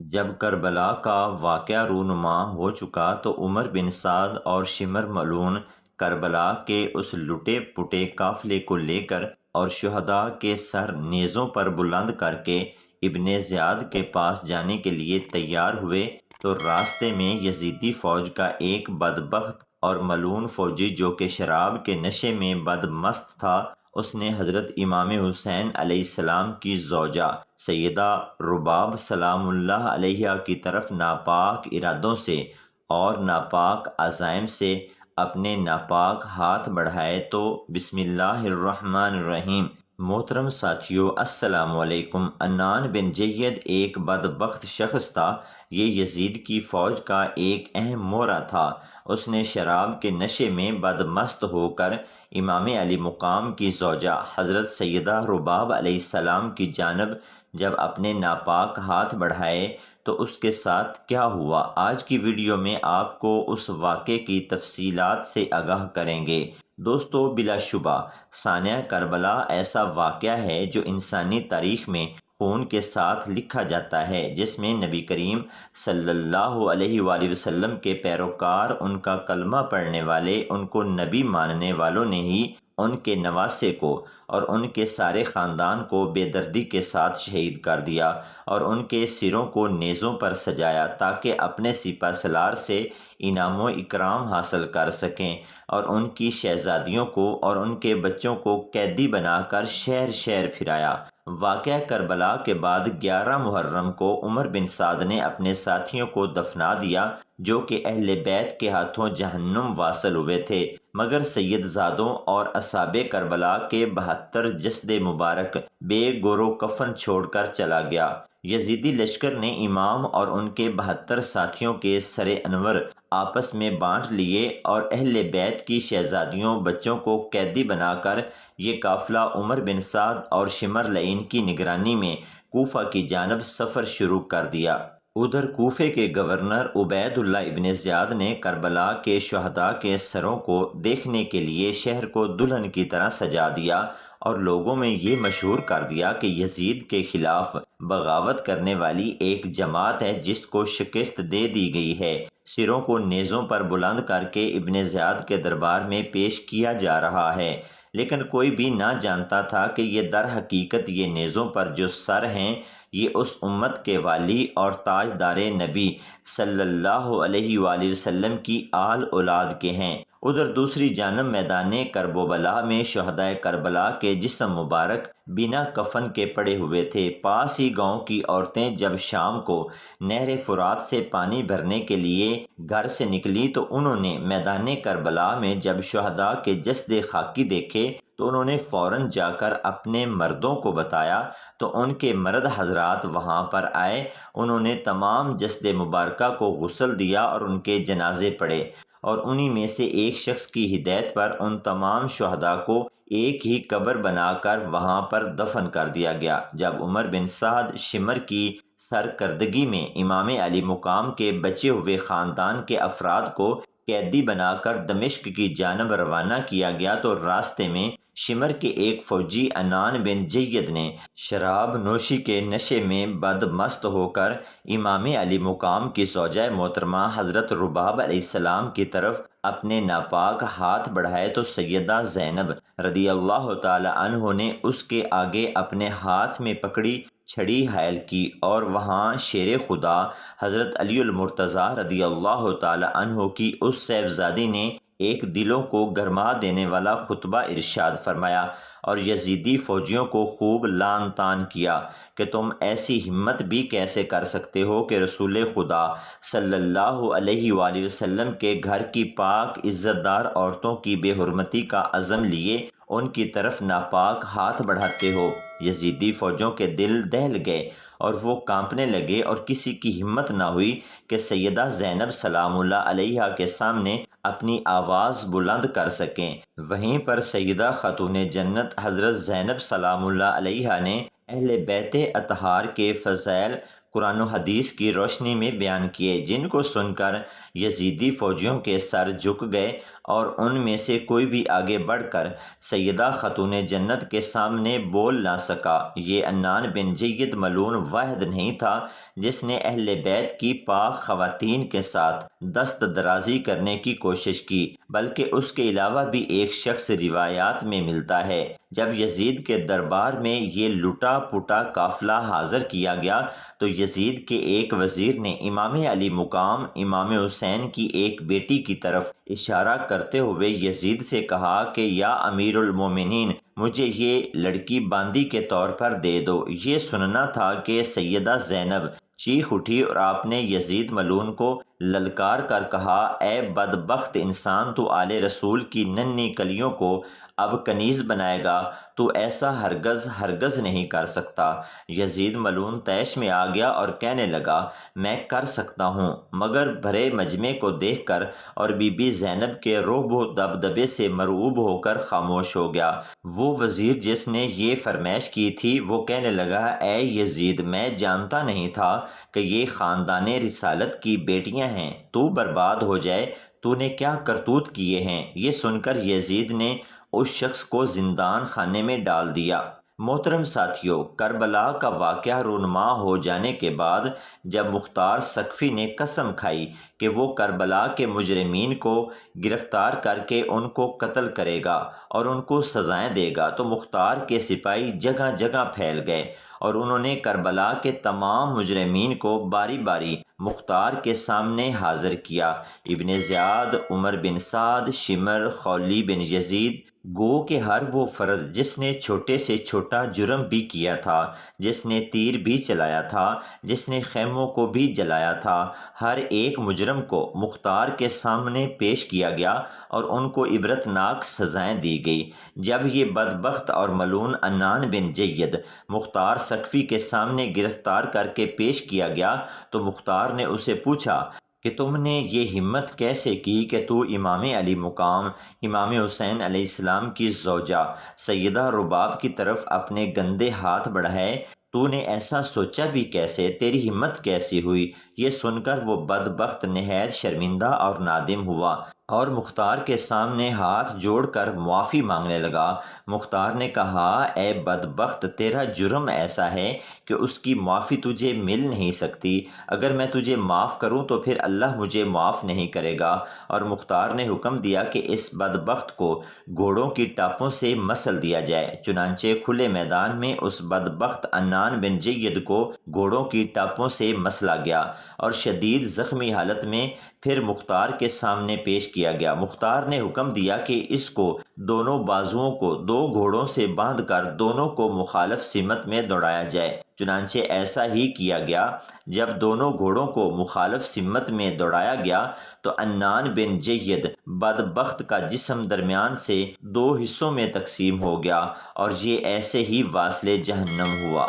جب کربلا کا واقعہ رونما ہو چکا تو عمر بن سعد اور شمر ملعون کربلا کے اس لٹے پٹے قافلے کو لے کر اور شہداء کے سر نیزوں پر بلند کر کے ابن زیاد کے پاس جانے کے لیے تیار ہوئے تو راستے میں یزیدی فوج کا ایک بدبخت اور ملعون فوجی جو کہ شراب کے نشے میں بدمست تھا، اس نے حضرت امام حسین علیہ السلام کی زوجہ سیدہ رباب سلام اللہ علیہ کی طرف ناپاک ارادوں سے اور ناپاک عزائم سے اپنے ناپاک ہاتھ بڑھائے تو بسم اللہ الرحمن الرحیم۔ محترم ساتھیو، السلام علیکم۔ انان بن جید ایک بدبخت شخص تھا۔ یہ یزید کی فوج کا ایک اہم مورا تھا۔ اس نے شراب کے نشے میں بدمست ہو کر امام علی مقام کی زوجہ حضرت سیدہ رباب علیہ السلام کی جانب جب اپنے ناپاک ہاتھ بڑھائے تو اس کے ساتھ کیا ہوا، آج کی ویڈیو میں آپ کو اس واقعے کی تفصیلات سے آگاہ کریں گے۔ دوستو، بلا شبہ سانحہ کربلا ایسا واقعہ ہے جو انسانی تاریخ میں خون کے ساتھ لکھا جاتا ہے، جس میں نبی کریم صلی اللہ علیہ وآلہ وسلم کے پیروکار، ان کا کلمہ پڑھنے والے، ان کو نبی ماننے والوں نے ہی ان کے نواسے کو اور ان کے سارے خاندان کو بے دردی کے ساتھ شہید کر دیا اور ان کے سروں کو نیزوں پر سجایا تاکہ اپنے سپہ سالار سے انعام و اکرام حاصل کر سکیں، اور ان کی شہزادیوں کو اور ان کے بچوں کو قیدی بنا کر شہر شہر پھرایا۔ واقعہ کربلا کے بعد 11 محرم کو عمر بن سعد نے اپنے ساتھیوں کو دفنا دیا جو کہ اہل بیت کے ہاتھوں جہنم واصل ہوئے تھے، مگر سید زادوں اور اصحاب کربلا کے 72 جسد مبارک بے گورو کفن چھوڑ کر چلا گیا۔ یزیدی لشکر نے امام اور ان کے 72 ساتھیوں کے سر انور آپس میں بانٹ لیے اور اہل بیت کی شہزادیوں بچوں کو قیدی بنا کر یہ قافلہ عمر بن سعد اور شمر لعین کی نگرانی میں کوفہ کی جانب سفر شروع کر دیا۔ ادھر کوفے کے گورنر عبید اللہ ابن زیاد نے کربلا کے شہداء کے سروں کو دیکھنے کے لیے شہر کو دلہن کی طرح سجا دیا اور لوگوں میں یہ مشہور کر دیا کہ یزید کے خلاف بغاوت کرنے والی ایک جماعت ہے جس کو شکست دے دی گئی ہے۔ سروں کو نیزوں پر بلند کر کے ابن زیاد کے دربار میں پیش کیا جا رہا ہے، لیکن کوئی بھی نہ جانتا تھا کہ یہ در حقیقت یہ نیزوں پر جو سر ہیں یہ اس امت کے والی اور تاجدار نبی صلی اللہ علیہ وآلہ وسلم کی آل اولاد کے ہیں۔ ادھر دوسری جانب میدان کرب و بلا میں شہدائے کربلا کے جسم مبارک بنا کفن کے پڑے ہوئے تھے۔ پاس ہی گاؤں کی عورتیں جب شام کو نہر فرات سے پانی بھرنے کے لیے گھر سے نکلی تو انہوں نے میدان کربلا میں جب شہداء کے جسد خاکی دیکھے تو انہوں نے فوراً جا کر اپنے مردوں کو بتایا تو ان کے مرد حضرات وہاں پر آئے۔ انہوں نے تمام جسد مبارکہ کو غسل دیا اور ان کے جنازے پڑھے، اور انہی میں سے ایک شخص کی ہدایت پر ان تمام شہداء کو ایک ہی قبر بنا کر وہاں پر دفن کر دیا گیا۔ جب عمر بن سعد شمر کی سرکردگی میں امام علی مقام کے بچے ہوئے خاندان کے افراد کو قیدی بنا کر دمشق کی جانب روانہ کیا گیا تو راستے میں شمر کے ایک فوجی انان بن جید نے شراب نوشی کے نشے میں بدمست ہو کر امام علی مقام کی زوجہ محترمہ حضرت رباب علیہ السلام کی طرف اپنے ناپاک ہاتھ بڑھائے تو سیدہ زینب رضی اللہ تعالی عنہ نے اس کے آگے اپنے ہاتھ میں پکڑی چھڑی حائل کی اور وہاں شیر خدا حضرت علی المرتضیٰ رضی اللہ تعالی عنہ کی اس صاحبزادی نے ایک دلوں کو گرما دینے والا خطبہ ارشاد فرمایا اور یزیدی فوجیوں کو خوب لعن طعن کیا کہ تم ایسی ہمت بھی کیسے کر سکتے ہو کہ رسول خدا صلی اللہ علیہ وآلہ وسلم کے گھر کی پاک عزت دار عورتوں کی بے حرمتی کا عزم لیے ان کی طرف ناپاک ہاتھ بڑھاتے ہو۔ یزیدی فوجوں کے دل دہل گئے اور وہ کانپنے لگے اور کسی کی ہمت نہ ہوئی کہ سیدہ زینب سلام اللہ علیہا کے سامنے اپنی آواز بلند کر سکیں۔ وہیں پر سیدہ خاتون جنت حضرت زینب سلام اللہ علیہا نے اہل بیت اطہار کے فضائل قرآن و حدیث کی روشنی میں بیان کیے، جن کو سن کر یزیدی فوجیوں کے سر جھک گئے اور ان میں سے کوئی بھی آگے بڑھ کر سیدہ خاتون جنت کے سامنے بول نہ سکا۔ یہ عنان بن جید ملعون واحد نہیں تھا جس نے اہل بیت کی پاک خواتین کے ساتھ دست درازی کرنے کی کوشش کی، بلکہ اس کے علاوہ بھی ایک شخص روایات میں ملتا ہے۔ جب یزید کے دربار میں یہ لٹا پٹا قافلہ حاضر کیا گیا تو یزید کے ایک وزیر نے امام علی مقام امام حسین کی ایک بیٹی کی طرف اشارہ کرتے ہوئے یزید سے کہا کہ یا امیر المومنین، مجھے یہ لڑکی باندی کے طور پر دے دو۔ یہ سننا تھا کہ سیدہ زینب چیخ اٹھی اور آپ نے یزید ملعون کو للکار کر کہا، اے بدبخت انسان، تو آل رسول کی ننھی کلیوں کو اب کنیز بنائے گا، تو ایسا ہرگز ہرگز نہیں کر سکتا۔ یزید ملعون طیش میں آ گیا اور کہنے لگا، میں کر سکتا ہوں، مگر بھرے مجمع کو دیکھ کر اور بی بی زینب کے رعب و دبدبے سے مرعوب ہو کر خاموش ہو گیا۔ وہ وزیر جس نے یہ فرمائش کی تھی وہ کہنے لگا، اے یزید، میں جانتا نہیں تھا کہ یہ خاندان رسالت کی بیٹیاں ہیں، تو برباد ہو جائے، تو نے کیا کرتوت کیے ہیں۔ یہ سن کر یزید نے اس شخص کو زندان خانے میں ڈال دیا۔ محترم ساتھیو، کربلا کا واقعہ رونما ہو جانے کے بعد جب مختار ثقفی نے قسم کھائی کہ وہ کربلا کے مجرمین کو گرفتار کر کے ان کو قتل کرے گا اور ان کو سزائیں دے گا، تو مختار کے سپاہی جگہ جگہ پھیل گئے اور انہوں نے کربلا کے تمام مجرمین کو باری باری مختار کے سامنے حاضر کیا۔ ابن زیاد، عمر بن سعد، شمر، خولی بن یزید، گو کہ ہر وہ فرد جس نے چھوٹے سے چھوٹا جرم بھی کیا تھا، جس نے تیر بھی چلایا تھا، جس نے خیموں کو بھی جلایا تھا، ہر ایک مجرم کو مختار کے سامنے پیش کیا گیا اور ان کو عبرتناک سزائیں دی گئی۔ جب یہ بدبخت اور ملعون عنان بن جید مختار ثقفی کے سامنے گرفتار کر کے پیش کیا گیا تو مختار نے اسے پوچھا کہ تم نے یہ ہمت کیسے کی کہ تو امام علی مقام امام حسین علیہ السلام کی زوجہ سیدہ رباب کی طرف اپنے گندے ہاتھ بڑھائے، تو نے ایسا سوچا بھی کیسے، تیری ہمت کیسی ہوئی؟ یہ سن کر وہ بدبخت نہایت شرمندہ اور نادم ہوا اور مختار کے سامنے ہاتھ جوڑ کر معافی مانگنے لگا۔ مختار نے کہا، اے بدبخت، تیرا جرم ایسا ہے کہ اس کی معافی تجھے مل نہیں سکتی۔ اگر میں تجھے معاف کروں تو پھر اللہ مجھے معاف نہیں کرے گا۔ اور مختار نے حکم دیا کہ اس بدبخت کو گھوڑوں کی ٹاپوں سے مسل دیا جائے۔ چنانچہ کھلے میدان میں اس بدبخت عنان بن جید کو گھوڑوں کی ٹاپوں سے مسلا گیا اور شدید زخمی حالت میں پھر مختار کے سامنے پیش کیا گیا۔ مختار نے حکم دیا کہ اس کو دونوں بازوؤں کو دو گھوڑوں سے باندھ کر دونوں کو مخالف سمت میں دوڑایا جائے۔ چنانچہ ایسا ہی کیا گیا۔ جب دونوں گھوڑوں کو مخالف سمت میں دوڑایا گیا تو عنان بن جید بدبخت کا جسم درمیان سے دو حصوں میں تقسیم ہو گیا اور یہ ایسے ہی واصل جہنم ہوا۔